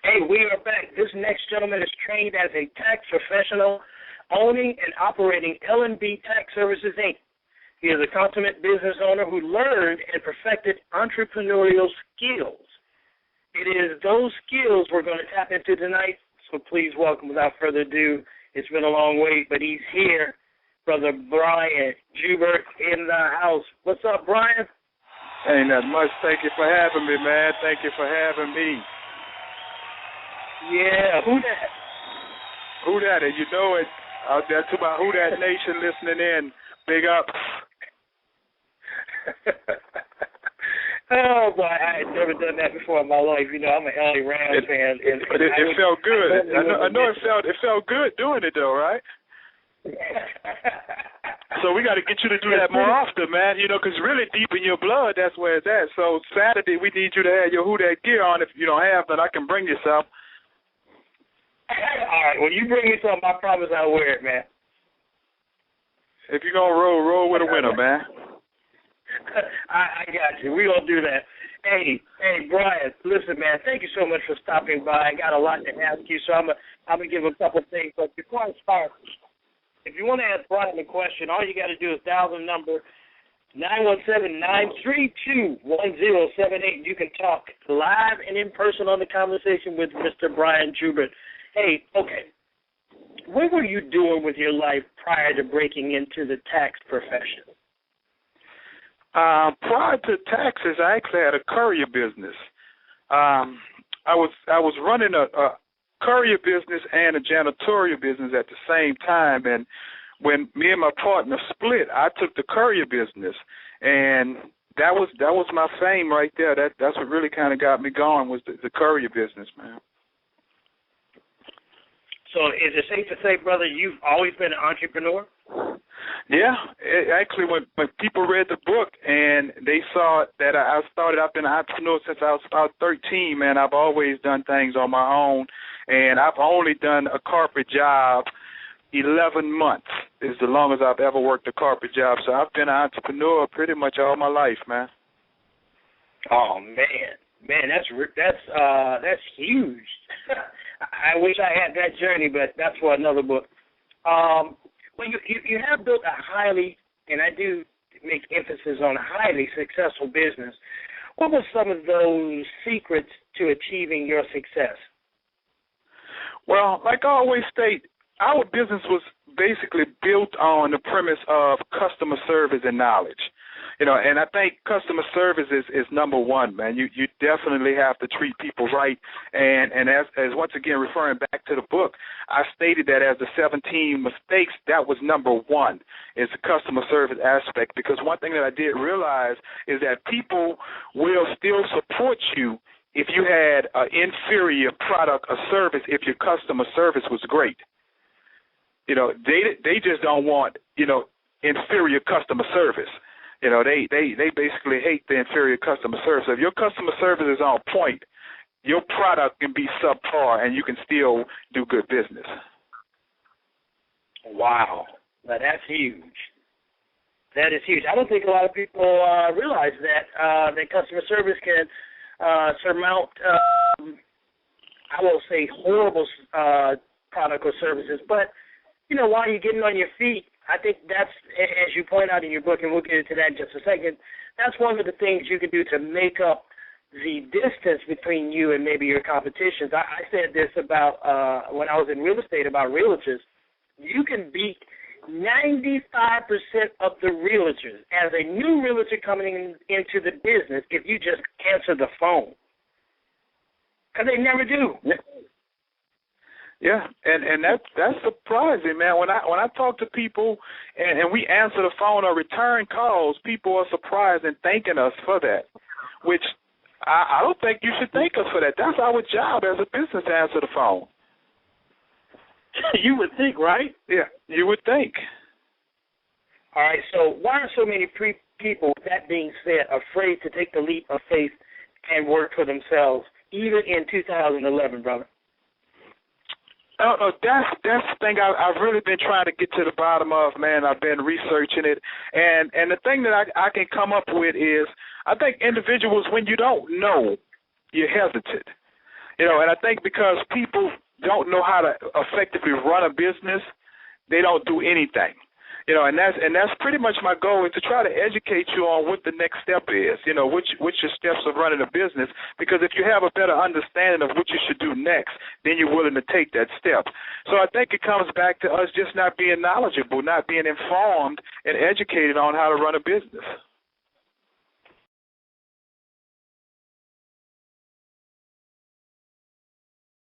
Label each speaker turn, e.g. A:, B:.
A: Hey, we are back. This next gentleman is trained as a tax professional, owning and operating L&B Tax Services, Inc. He is a consummate business owner who learned and perfected entrepreneurial skills. It is those skills we're going to tap into tonight, so please welcome, without further ado, it's been a long wait, but he's here, Brother Brian Joubert in the house. What's up, Brian?
B: Ain't that much. Thank you for having me, man. Thank you for having me.
A: Yeah, who that?
B: Who that? And you know it. Out there to my Who That Nation listening in. Big up.
A: Oh, boy, I had never done that before in my life. You know, I'm an LA Rams fan.
B: But it felt good. I know it felt good doing it, though, right? So we got to get you to do that more often, man, you know, because really deep in your blood, that's where it's at. So Saturday, we need you to have your Who That gear on. If you don't have that, I can bring you some.
A: All right, well, you bring me something, I promise I'll wear it, man.
B: If you're going to roll with a winner, man.
A: I got you. We're going to do that. Hey, Brian, listen, man, thank you so much for stopping by. I got a lot to ask you, so I'm going to give a couple things. But before I start, if you want to ask Brian a question, all you got to do is dial the number 917-932-1078. You can talk live and in person on the conversation with Mr. Brian Joubert. Hey, okay, what were you doing with your life prior to breaking into the tax profession?
B: Prior to taxes, I actually had a courier business. I was running a courier business and a janitorial business at the same time, and when me and my partner split, I took the courier business, and that was my fame right there. That's what really kind of got me going, was the courier business, man.
A: So is it safe to say, brother, you've always been an entrepreneur?
B: Yeah. Actually, when people read the book and they saw that I've been an entrepreneur since I was about 13, man. I've always done things on my own, and I've only done a carpet job 11 months is the longest I've ever worked a carpet job. So I've been an entrepreneur pretty much all my life, man.
A: Oh, man, that's huge. I wish I had that journey, but that's for another book. Well, you have built a highly, and I do make emphasis on a highly successful business. What were some of those secrets to achieving your success?
B: Well, like I always state, our business was basically built on the premise of customer service and knowledge. You know, and I think customer service is number one, man. You definitely have to treat people right. And as once again, referring back to the book, I stated that as the 17 mistakes, that was number one, is the customer service aspect. Because one thing that I did realize is that people will still support you if you had an inferior product or service if your customer service was great. You know, they just don't want, inferior customer service. You know, they basically hate the inferior customer service. So if your customer service is on point, your product can be subpar and you can still do good business.
A: Wow. Now, that's huge. That is huge. I don't think a lot of people realize that customer service can surmount, I won't say horrible product or services, but, while you're getting on your feet, I think that's, as you point out in your book, and we'll get into that in just a second, that's one of the things you can do to make up the distance between you and maybe your competitions. I said this about when I was in real estate about realtors. You can beat 95% of the realtors as a new realtor coming into the business if you just answer the phone. Because they never do.
B: Yeah, and that's surprising, man. When I talk to people and we answer the phone or return calls, people are surprised and thanking us for that, which I don't think you should thank us for that. That's our job as a business to answer the phone.
A: You would think, right?
B: Yeah, you would think.
A: All right, so why are so many people, that being said, afraid to take the leap of faith and work for themselves, even in 2011, brother?
B: That's the thing I've really been trying to get to the bottom of, man. I've been researching it. And the thing that I can come up with is I think individuals, when you don't know, you're hesitant. And I think because people don't know how to effectively run a business, they don't do anything. And that's pretty much my goal, is to try to educate you on what the next step is, which your steps of running a business, because if you have a better understanding of what you should do next, then you're willing to take that step. So I think it comes back to us just not being knowledgeable, not being informed and educated on how to run a business.